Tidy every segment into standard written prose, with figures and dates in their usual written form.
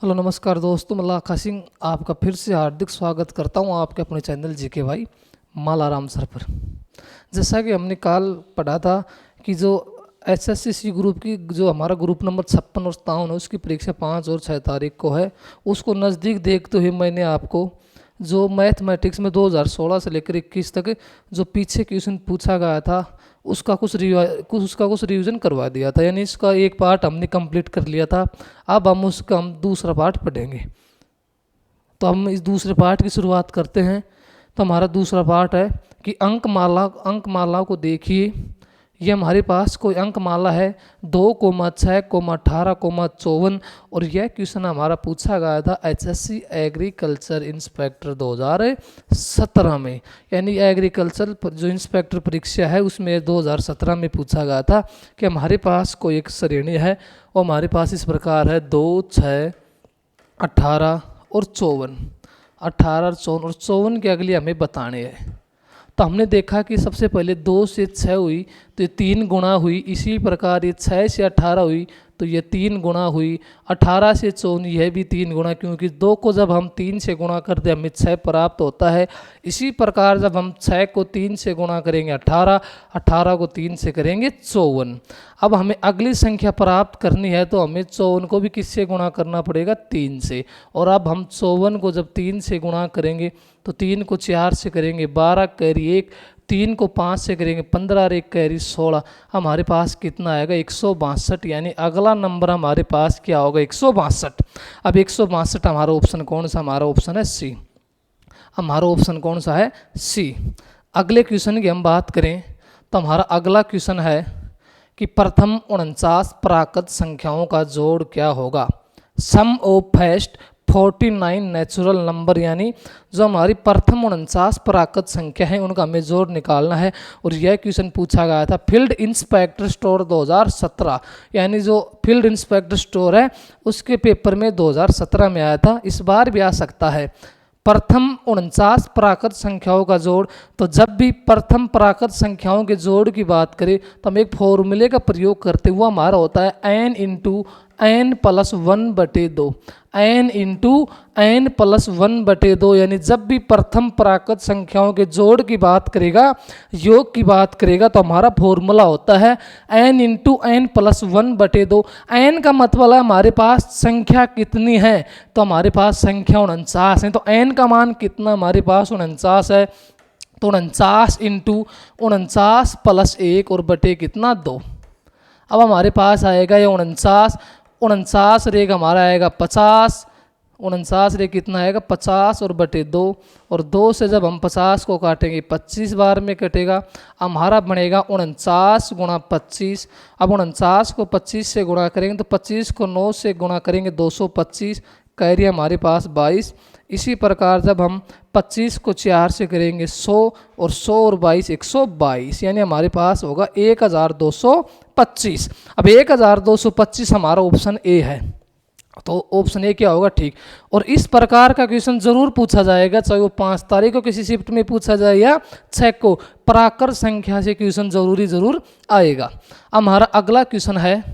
Hello नमस्कार दोस्तों, मैं लाखा सिंह आपका फिर से हार्दिक स्वागत करता हूं आपके अपने चैनल जीके भाई मालाराम सर पर। जैसा कि हमने कल पढ़ा था कि जो एसएससी ग्रुप की जो हमारा ग्रुप नंबर 56 और 57 है उसकी परीक्षा 5 और 6 तारीख को है। उसको नज़दीक देखते हुए मैंने आपको जो मैथमेटिक्स में 2016 से लेकर 21 तक जो पीछे क्वेश्चन पूछा गया था उसका कुछ रिवीजन करवा दिया था, यानी इसका एक पार्ट हमने कंप्लीट कर लिया था। अब हम दूसरा पार्ट पढ़ेंगे। तो हम इस दूसरे पार्ट की शुरुआत करते हैं। तो हमारा दूसरा पार्ट है कि अंकमाला को देखिए। ये हमारे पास कोई अंकमाला है 2,6,18,54 और यह क्वेश्चन हमारा पूछा गया था एचएससी एग्रीकल्चर इंस्पेक्टर 2017 में, यानी एग्रीकल्चर जो इंस्पेक्टर परीक्षा है उसमें 2017 में पूछा गया था कि हमारे पास कोई एक श्रेणी है और हमारे पास इस प्रकार है 2, 6, 18 और 54। 18 और 54 के अगली हमें बताने हैं। तो हमने देखा कि सबसे पहले 2 से 6 हुई तो ये 3 गुणा हुई, इसी प्रकार ये 6 से 18 हुई तो ये 3 गुणा हुई, 18 से 54 यह भी 3 गुणा, क्योंकि 2 को जब हम 3 से गुणा करते हमें 6 प्राप्त होता है। इसी प्रकार जब हम 6 को 3 से गुणा करेंगे 18, 18 को 3 से करेंगे 54। अब हमें अगली संख्या प्राप्त करनी है तो हमें 54 को भी किससे गुणा करना पड़ेगा, 3 से। और अब हम 54 को जब 3 से गुणा करेंगे तो 3 को 4 से करेंगे 12 कैरी 1, 3 को 5 से करेंगे 15 और 1 कैरी 16। हमारे पास कितना आएगा 162, यानी अगला नंबर हमारे पास क्या होगा 162। अब 162 हमारा ऑप्शन कौन सा, हमारा ऑप्शन है सी। हमारा ऑप्शन कौन सा है, सी। अगले क्वेश्चन की हम बात करें तो हमारा अगला क्वेश्चन है कि प्रथम 49 प्राकृत संख्याओं का जोड़ क्या होगा। सम ऑफ फर्स्ट 49 नेचुरल नंबर, यानी जो हमारी प्रथम 49 प्राकृत संख्या है उनका हमें जोड़ निकालना है। और यह क्वेश्चन पूछा गया था फील्ड इंस्पेक्टर स्टोर 2017, यानी जो फील्ड इंस्पेक्टर स्टोर है उसके पेपर में 2017 में आया था, इस बार भी आ सकता है। प्रथम 49 प्राकृत संख्याओं का जोड़, तो जब भी प्रथम प्राकृत संख्याओं के जोड़ की बात करें तो हम एक फॉर्मूले का प्रयोग करते हुए हमारा होता है n into n plus 1/2, n into n plus 1/2, यानी जब भी प्रथम प्राकृत संख्याओं के जोड़ की बात करेगा, योग की बात करेगा तो हमारा फॉर्मूला होता है n into n plus 1/2। n का मतलब है हमारे पास संख्या कितनी है, तो हमारे पास संख्या 49 है। तो n का मान कितना हमारे पास 49 है, तो 49 इंटू 49 प्लस 1 और बटे कितना 2। अब हमारे पास आएगा ये 49 रहेगा हमारा आएगा 50, 49 रे कितना आएगा 50 और बटे 2, और 2 से जब हम 50 को काटेंगे 25 बार में कटेगा, हमारा बनेगा 49 गुणा 25। अब 49 को 25 से गुणा करेंगे तो 25 को 9 से गुणा करेंगे 225, कैरी हमारे पास 22। इसी प्रकार जब हम 25 को 4 से करेंगे 100 और 100 और 22 122, यानी हमारे पास होगा 1225। अब 1225 हमारा ऑप्शन ए है, तो ऑप्शन ए क्या होगा, ठीक। और इस प्रकार का क्वेश्चन जरूर पूछा जाएगा, चाहे वो 5 तारीख को किसी शिफ्ट में पूछा जाए या 6 को, प्राकृत संख्या से क्वेश्चन जरूर आएगा। हमारा अगला क्वेश्चन है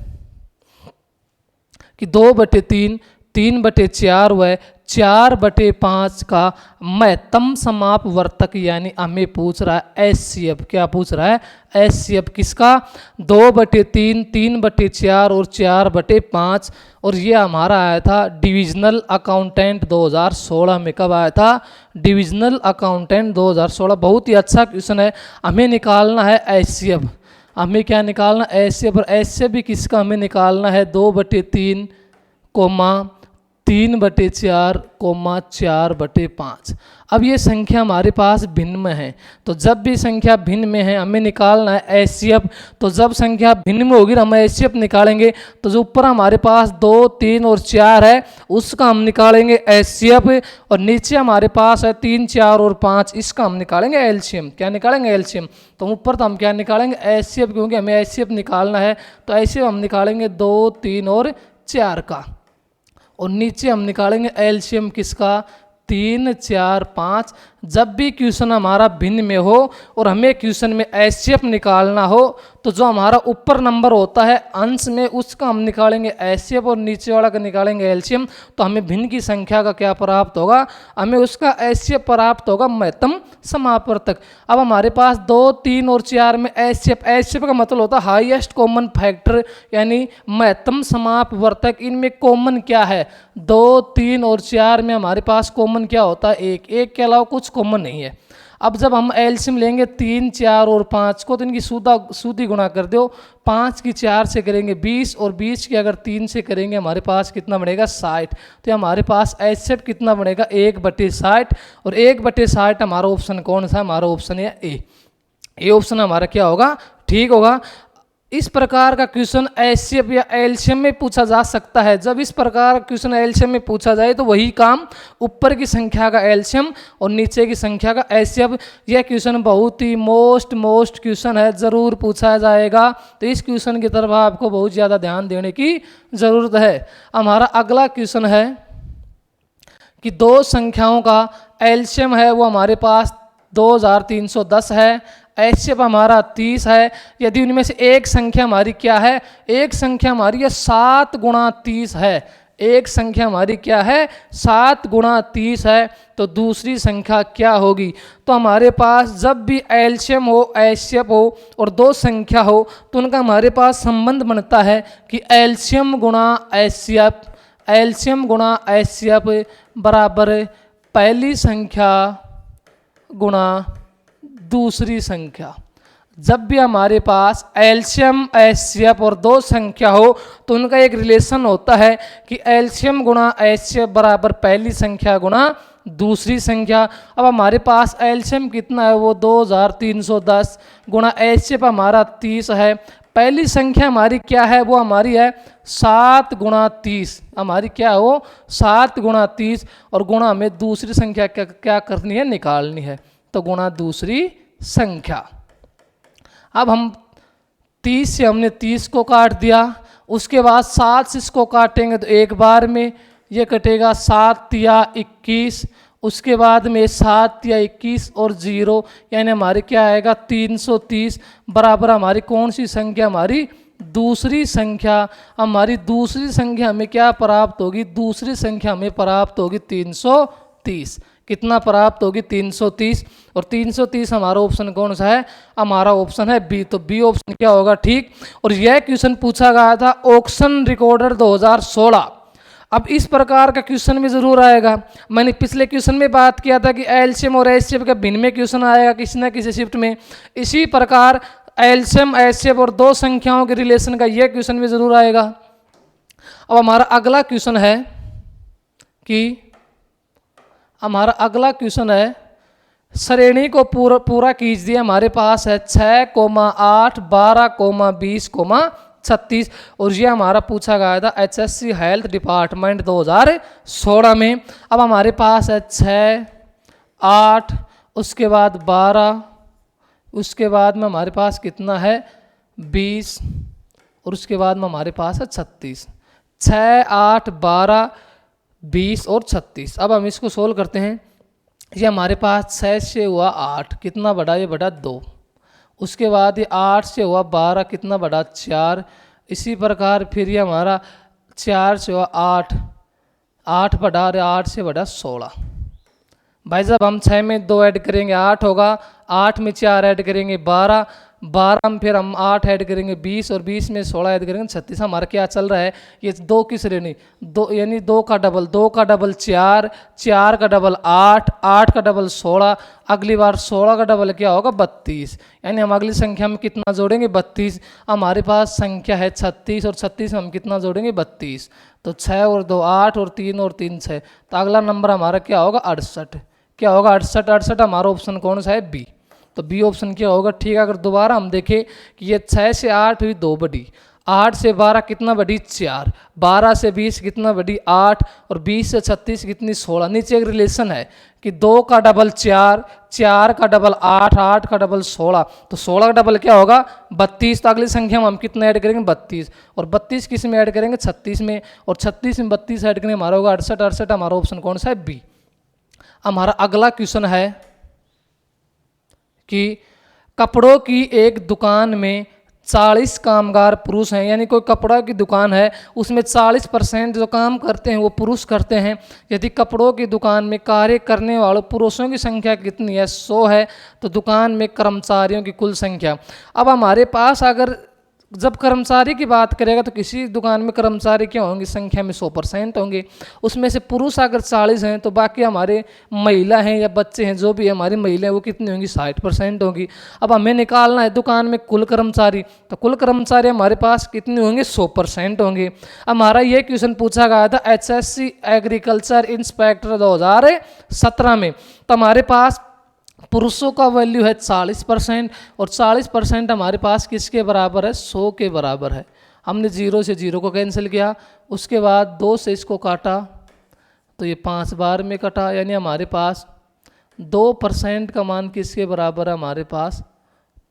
कि 2/3, 3/4 व 4/5 का महत्तम समापवर्तक, यानी हमें पूछ रहा है एचसीएफ। क्या पूछ रहा है, एचसीएफ किसका, 2/3, 3/4 और 4/5। और ये हमारा आया था डिविजनल अकाउंटेंट 2016 में। कब आया था, डिविजनल अकाउंटेंट 2016। बहुत ही अच्छा क्वेश्चन है। हमें निकालना है एचसीएफ, हमें क्या निकालना है एचसीएफ, और एचसीएफ भी किसका हमें निकालना है 2/3, 3/4, 4/5। अब ये संख्या हमारे पास भिन्न में है, तो जब भी संख्या भिन्न में है हमें निकालना है एचसीएफ। तो जब संख्या भिन्न में होगी हम एचसीएफ निकालेंगे, तो जो ऊपर हमारे पास 2, 3 और 4 है उसका हम निकालेंगे एचसीएफ, और नीचे हमारे पास है 3, 4 और 5, इसका हम निकालेंगे एलसीएम। क्या निकालेंगे, एलसीएम। तो ऊपर तो हम क्या निकालेंगे एचसीएफ, क्योंकि हमें एचसीएफ निकालना है, तो एचसीएफ हम निकालेंगे 2, 3 और 4 का, और नीचे हम निकालेंगे एलसीएम किसका, 3, 4, 5। जब भी क्वेश्चन हमारा भिन्न में हो और हमें क्वेश्चन में एचसीएफ निकालना हो तो जो हमारा ऊपर नंबर होता है अंश में उसका हम निकालेंगे एचसीएफ और नीचे वाला का निकालेंगे एलसीएम, तो हमें भिन्न की संख्या का क्या प्राप्त होगा, हमें उसका एचसीएफ प्राप्त होगा महत्तम समापवर्तक। अब हमारे पास 2, 3 और 4 में एचसीएफ, एचसीएफ का मतलब होता है हाईएस्ट कॉमन फैक्टर यानी महत्तम समापवर्तक। इनमें कॉमन क्या है, 2, 3 और 4 में हमारे पास कॉमन क्या होता है, एक के अलावा कुछ कॉमन नहीं है। अब जब हम एलसीएम लेंगे 3, 4 और 5 को, तो इनकी सूदी गुणा कर दो, 5 की 4 से करेंगे 20 और 20 की अगर 3 से करेंगे हमारे पास कितना बनेगा 60। तो हमारे पास एचसीएफ कितना बनेगा 1/60 और 1/60 हमारा ऑप्शन कौन सा, हमारा ऑप्शन है ए ऑप्शन हमारा क्या होगा, ठीक होगा। इस प्रकार का क्वेश्चन एचसीएफ या एलसीएम में पूछा जा सकता है। जब इस प्रकार का क्वेश्चन एलसीएम में पूछा जाए तो वही काम, ऊपर की संख्या का एलसीएम और नीचे की संख्या का एचसीएफ। यह क्वेश्चन बहुत ही मोस्ट क्वेश्चन है, जरूर पूछा जाएगा, तो इस क्वेश्चन की तरफ आपको बहुत ज़्यादा ध्यान देने की ज़रूरत है। हमारा अगला क्वेश्चन है कि दो संख्याओं का एलसीएम है वो हमारे पास 2310 है, एचसीएफ हमारा 30 है। यदि उनमें से एक संख्या हमारी क्या है, एक संख्या हमारी है 7 गुणा 30 है, एक संख्या हमारी क्या है 7 गुणा 30 है, तो दूसरी संख्या क्या होगी। तो हमारे पास जब भी एलसीएम हो, एचसीएफ हो और दो संख्या हो तो उनका हमारे पास संबंध बनता है कि एलसीएम गुणा एचसीएफ, एलसीएम गुणा एचसीएफ बराबर पहली संख्या गुणा दूसरी संख्या। जब भी हमारे पास एलसीएम, एचसीएफ और दो संख्या हो तो उनका एक रिलेशन होता है कि एलसीएम गुणा एचसीएफ बराबर पहली संख्या गुणा दूसरी संख्या। अब हमारे पास एलसीएम कितना है वो 2310 गुणा एचसीएफ हमारा 30 है। पहली संख्या हमारी क्या है, वो हमारी है 7 गुणा 30, हमारी क्या है वो 7 गुणा 30 और गुणा हमें दूसरी संख्या क्या करनी है, निकालनी है, तो गुणा दूसरी संख्या। अब हम 30 से हमने 30 को काट दिया, उसके बाद 7 से इसको काटेंगे तो एक बार में ये कटेगा 7 या 21, उसके बाद में 7 या 21 और 0 यानी हमारे क्या आएगा 330 बराबर हमारी कौन सी संख्या, हमारी दूसरी संख्या। हमारी दूसरी संख्या हमें क्या प्राप्त होगी, दूसरी संख्या हमें प्राप्त होगी 330। कितना प्राप्त होगी 330 और 330 हमारा ऑप्शन कौन सा है, हमारा ऑप्शन है बी। तो बी ऑप्शन क्या होगा, ठीक। और यह क्वेश्चन पूछा गया था ऑक्शन रिकॉर्डर 2016। अब इस प्रकार का क्वेश्चन भी जरूर आएगा। मैंने पिछले क्वेश्चन में बात किया था कि एलसीएम और एचसीएफ के भिन्न में क्वेश्चन आएगा किसी न किसी शिफ्ट में। इसी प्रकार एलसीएम, एचसीएफ और दो संख्याओं के रिलेशन का यह क्वेश्चन भी जरूर आएगा। अब हमारा अगला क्वेश्चन है कि हमारा अगला क्वेश्चन है श्रेणी को पूरा कीजिए। हमारे पास है 6, 8, 12, 20, 36 और ये हमारा पूछा गया था एचएससी हेल्थ डिपार्टमेंट 2016 में। अब हमारे पास है 6, 8, उसके बाद 12, उसके बाद में हमारे पास कितना है 20 और उसके बाद में हमारे पास है 36। 6, 8, 12, 20 और 36। अब हम इसको सोल्व करते हैं। ये हमारे पास 6 से हुआ 8, कितना बड़ा, ये बड़ा 2। उसके बाद ये 8 से हुआ 12, कितना बड़ा 4। इसी प्रकार फिर ये हमारा 4 से हुआ 8, 8 बड़ा, 8 से बड़ा 16। भाई साहब हम 6 में 2 ऐड करेंगे 8 होगा, 8 में 4 ऐड करेंगे 12, 12 में फिर हम 8 ऐड करेंगे 20 और 20 में 16 ऐड करेंगे 36। हमारा क्या चल रहा है, ये 2 की श्रेणी, 2 यानी 2 का डबल 4, 4 का डबल 8, 8 का डबल 16, अगली बार 16 का डबल क्या होगा 32, यानी हम अगली संख्या में कितना जोड़ेंगे 32। हमारे पास संख्या है 36 और 36 में हम कितना जोड़ेंगे 32, तो 6 और 2 8 और 3 और 3 6, तो अगला नंबर हमारा क्या होगा 68। क्या होगा 68 हमारा ऑप्शन कौन सा है बी। तो बी ऑप्शन क्या होगा, ठीक है। अगर दोबारा हम देखें कि ये 6 से 8 हुई 2 बड़ी, 8 से 12 कितना बड़ी 4, 12 से 20 कितना बड़ी 8 और 20 से 36 कितनी 16। नीचे एक रिलेशन है कि 2 का डबल 4, 4 का डबल 8, 8 का डबल 16, तो 16 का डबल क्या होगा 32। तो अगली संख्या में हम कितना ऐड करेंगे 32 और 32 किस में ऐड करेंगे 36 में, और 36 में 32 ऐड करेंगे हमारा होगा 68। हमारा ऑप्शन कौन सा है बी। हमारा अगला क्वेश्चन है कि कपड़ों की एक दुकान में 40 कामगार पुरुष हैं, यानी कोई कपड़ा की दुकान है उसमें 40% जो काम करते हैं वो पुरुष करते हैं। यदि कपड़ों की दुकान में कार्य करने वालों पुरुषों की संख्या कितनी है, 100 है, तो दुकान में कर्मचारियों की कुल संख्या। अब हमारे पास अगर जब कर्मचारी की बात करेगा तो किसी दुकान में कर्मचारी क्या होंगे, संख्या में 100% होंगे। उसमें से पुरुष अगर 40 हैं तो बाकी हमारे महिला हैं या बच्चे हैं, जो भी हमारी महिला हैं वो कितनी होंगी, 60% होंगी। अब हमें निकालना है दुकान में कुल कर्मचारी, तो कुल कर्मचारी हमारे पास कितने होंगे, 100% होंगे। हमारा ये क्वेश्चन पूछा गया था HSC एग्रीकल्चर इंस्पेक्टर 2017 में। तो हमारे पास पुरुषों का वैल्यू है 40% और 40% हमारे पास किसके बराबर है, 100 के बराबर है। हमने 0 से 0 को कैंसिल किया, उसके बाद 2 से इसको काटा तो ये 5 बार में कटा, यानी हमारे पास 2% का मान किसके बराबर है, हमारे पास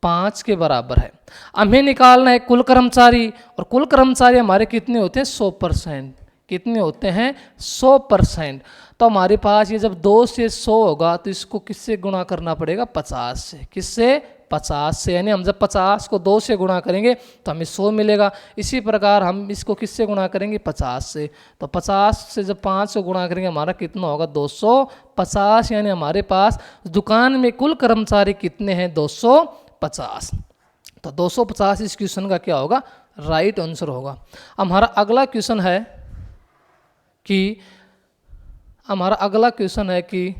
5 के बराबर है। हमें निकालना है कुल कर्मचारी, और कुल कर्मचारी हमारे कितने होते हैं, 100%। कितने होते हैं, 100%। तो हमारे पास ये जब 2 से 100 होगा तो इसको किससे गुणा करना पड़ेगा, 50 से। किससे, 50 से। यानी हम जब 50 को 2 से गुणा करेंगे तो हमें 100 मिलेगा। इसी प्रकार हम इसको किससे गुणा करेंगे, 50 से। तो 50 से जब 5 को गुणा करेंगे हमारा कितना होगा, 250। यानी हमारे पास दुकान में कुल कर्मचारी कितने हैं, 250। तो 250 इस क्वेश्चन का क्या होगा, राइट आंसर होगा। हमारा अगला क्वेश्चन है कि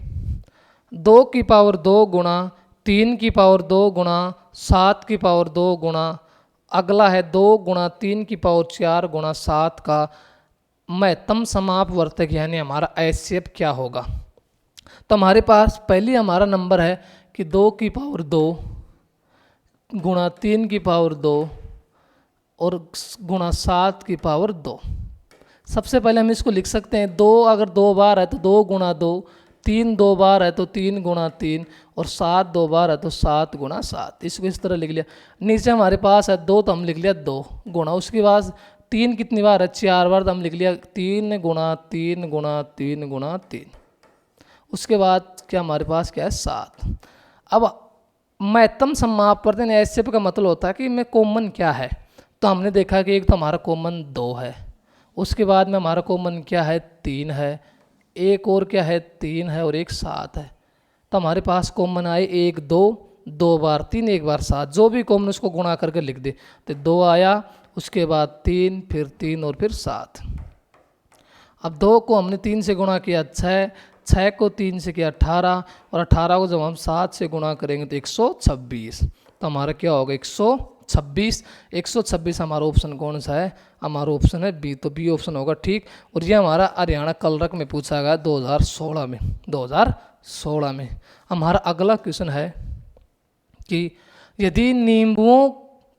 2 की पावर 2 गुणा 3 की पावर 2 गुणा 7 की पावर 2 गुणा, अगला है 2 गुणा 3 की पावर 4 गुणा 7 का महत्तम समापवर्तक यानी हमारा HCF क्या होगा। तो हमारे पास पहली हमारा नंबर है कि 2 की पावर 2 गुणा 3 की पावर 2 और गुणा 7 की पावर 2। सबसे पहले हम इसको लिख सकते हैं, 2 अगर 2 बार है तो 2 गुणा 2, 3 2 बार है तो 3 गुणा 3 और 7 2 बार है तो 7 गुणा 7। इसको इस तरह लिख लिया। नीचे हमारे पास है 2 तो हम लिख लिया 2 गुणा, उसके बाद 3 कितनी बार है, 4 बार, तो हम लिख लिया 3 गुणा 3 गुणा 3 गुणा 3। उसके बाद क्या हमारे पास क्या है, 7। अब महत्तम समापवर्तन HCF का मतलब होता है कि में कॉमन क्या है। तो हमने देखा कि एक तो हमारा कॉमन 2 है, उसके बाद में हमारा कॉमन क्या है, 3 है, एक और क्या है, 3 है और एक 7 है। तो हमारे पास कॉमन आए 1 2, 2 बार 3, 1 बार 7, जो भी कॉमन उसको गुणा करके लिख दे। तो 2 आया, उसके बाद 3, फिर 3 और फिर 7। अब 2 को हमने 3 से गुणा किया 6, 6 को 3 से किया 18 और 18 को जब हम 7 से गुणा करेंगे तो 126। तो हमारा क्या होगा, 126। 126 हमारा ऑप्शन कौन सा है, हमारा ऑप्शन है बी। तो बी ऑप्शन होगा ठीक। और ये हमारा हरियाणा कलरक में पूछा गया 2016 में। 2016 में हमारा अगला क्वेश्चन है कि यदि नींबुओं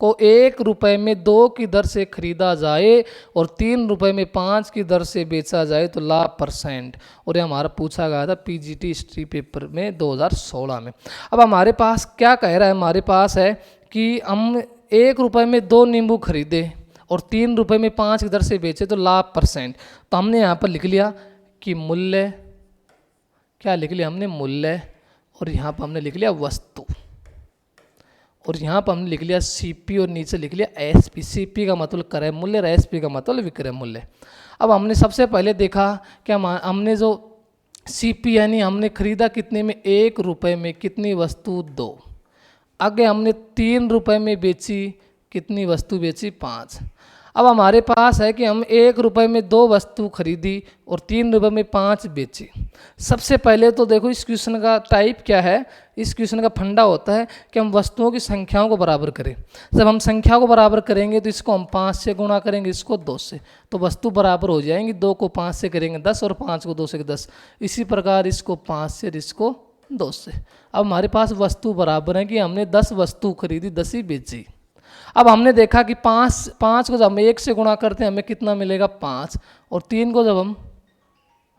को 1 रुपये में 2 की दर से खरीदा जाए और 3 रुपये में 5 की दर से बेचा जाए तो लाभ %। और ये हमारा पूछा गया था PGT हिस्ट्री पेपर में 2016 में। अब हमारे पास क्या कह रहा है, हमारे पास है कि हम 1 रुपये में 2 नींबू खरीदे और 3 रुपये में 5 की दर से बेचे तो लाभ %। तो हमने यहाँ पर लिख लिया कि मूल्य, क्या लिख लिया हमने, मूल्य, और यहाँ पर हमने लिख लिया वस्तु, और यहाँ पर हमने लिख लिया CP और नीचे लिख लिया SP। CP का मतलब क्रय मूल्य और SP का मतलब विक्रय मूल्य। अब हमने सबसे पहले देखा कि हमने जो CP यानी हमने खरीदा कितने में, 1 रुपये में कितनी वस्तु, 2। आगे हमने 3 रुपये में बेची, कितनी वस्तु बेची, 5। अब हमारे पास है कि हम 1 रुपये में 2 वस्तु खरीदी और 3 रुपये में 5 बेची। सबसे पहले तो देखो इस क्वेश्चन का टाइप क्या है, इस क्वेश्चन का फंडा होता है कि हम वस्तुओं की संख्याओं को बराबर करें। जब हम संख्या को बराबर करेंगे तो इसको हम 5 से गुणा करेंगे, इसको 2 से, तो वस्तु बराबर हो जाएंगी। 2 को 5 से करेंगे 10 और 5 को 2 से 10। इसी प्रकार इसको 5 से और इसको 2 से। अब हमारे पास वस्तु बराबर है कि हमने 10 वस्तु खरीदी, 10 ही बेची। अब हमने देखा कि 5 को जब हम 1 से गुणा करते हैं हमें कितना मिलेगा, 5, और 3 को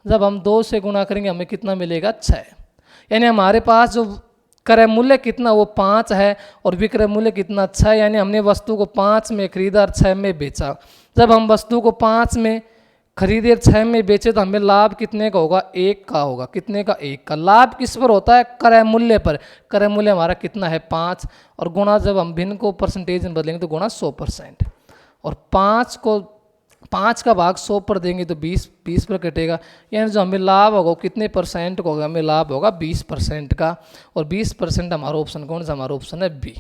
जब हम 2 से गुणा करेंगे हमें कितना मिलेगा, 6। यानी हमारे पास जो क्रय मूल्य कितना, वो 5 है और विक्रय मूल्य कितना, 6। यानी हमने वस्तु को 5 में खरीदा और 6 में बेचा। जब हम वस्तु को 5 में खरीदे 6 में बेचे तो हमें लाभ कितने का होगा, 1 का होगा। कितने का, 1 का। लाभ किस पर होता है, क्रय मूल्य पर। क्रय मूल्य हमारा कितना है, 5, और गुणा जब हम भिन्न को परसेंटेज में बदलेंगे तो गुणा 100%, और 5 का भाग 100 पर देंगे तो 20 पर कटेगा, यानी जो हमें लाभ होगा कितने परसेंट का होगा, हमें लाभ होगा 20% का, और 20% हमारा ऑप्शन कौन सा, हमारा ऑप्शन है बी।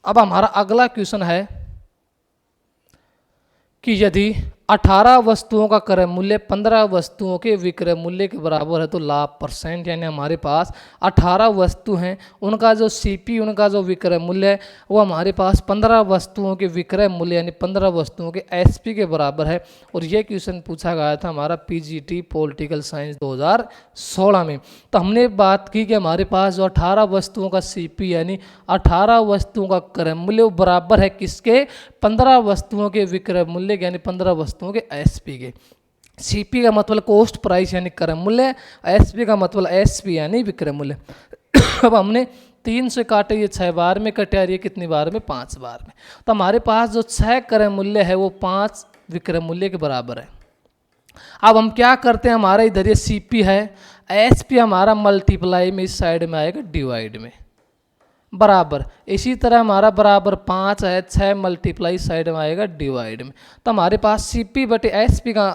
अब हमारा अगला क्वेश्चन है कि यदि 18 वस्तुओं का क्रय मूल्य 15 वस्तुओं के विक्रय मूल्य के बराबर है तो लाभ परसेंट, यानी हमारे पास 18 वस्तु हैं, उनका जो सीपी, उनका जो विक्रय मूल्य है वो हमारे पास 15 वस्तुओं के विक्रय मूल्य यानी 15 वस्तुओं के एसपी के बराबर है। और ये क्वेश्चन पूछा गया था हमारा पीजीटी पॉलिटिकल साइंस 2016 में। तो हमने बात की कि हमारे पास जो 18 वस्तुओं का सीपी यानी 18 वस्तुओं का क्रय मूल्य वो बराबर है किसके, 15 वस्तुओं के विक्रय मूल्य यानी 15 वस्तुओं के एसपी के। सीपी का मतलब कॉस्ट प्राइस यानी क्रय मूल्य, एसपी का मतलब एसपी यानी विक्रय मूल्य। अब हमने 3 से काटे, ये 6 बार में कटे, और ये कितनी बार में, 5 बार में। तो हमारे पास जो 6 क्रय मूल्य है वो 5 विक्रय मूल्य के बराबर है। अब हम क्या करते हैं, हमारा इधर ये सीपी है, एसपी हमारा मल्टीप्लाई में इस साइड में आएगा डिवाइड में बराबर। इसी तरह हमारा बराबर 5 है, 6 मल्टीप्लाई साइड में आएगा डिवाइड में। तो हमारे पास सीपी बटे एसपी का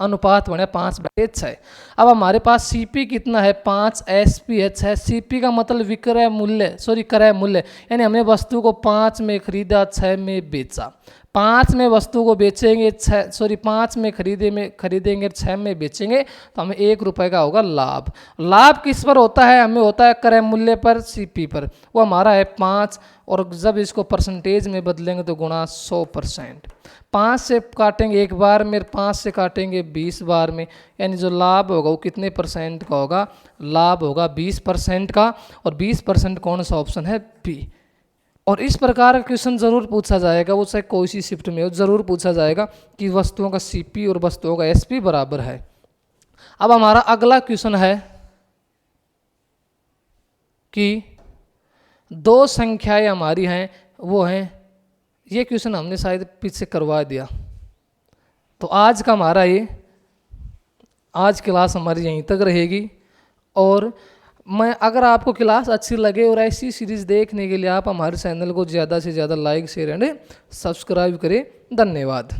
अनुपात बने 5/6। अब हमारे पास सीपी कितना है, 5, एसपी है 6। सीपी का मतलब विक्रय मूल्य, क्रय मूल्य, यानी हमने वस्तु को 5 में खरीदा, 6 में बेचा। 5 में वस्तु को बेचेंगे, 5 में खरीदेंगे, 6 में बेचेंगे, तो हमें 1 रुपये का होगा लाभ। लाभ किस पर होता है, हमें होता है क्रय मूल्य पर, सीपी पर, वो हमारा है 5, और जब इसको परसेंटेज में बदलेंगे तो गुणा 100%। 5 से काटेंगे 1 बार में, 5 से काटेंगे 20 बार में, यानी जो लाभ होगा वो कितने परसेंट का होगा, लाभ होगा 20% का, और 20% कौन सा ऑप्शन है, बी। और इस प्रकार का क्वेश्चन जरूर पूछा जाएगा, वो चाहे कोई सी शिफ्ट में हो, जरूर पूछा जाएगा कि वस्तुओं का सीपी और वस्तुओं का एसपी बराबर है। अब हमारा अगला क्वेश्चन है कि 2 संख्याएं हमारी हैं, वो हैं, ये क्वेश्चन हमने शायद पीछे करवा दिया। तो आज का हमारा ये आज क्लास हमारी यहीं तक रहेगी, और मैं अगर आपको क्लास अच्छी लगे और ऐसी सीरीज़ देखने के लिए आप हमारे चैनल को ज़्यादा से ज़्यादा लाइक, शेयर एंड सब्सक्राइब करें। धन्यवाद।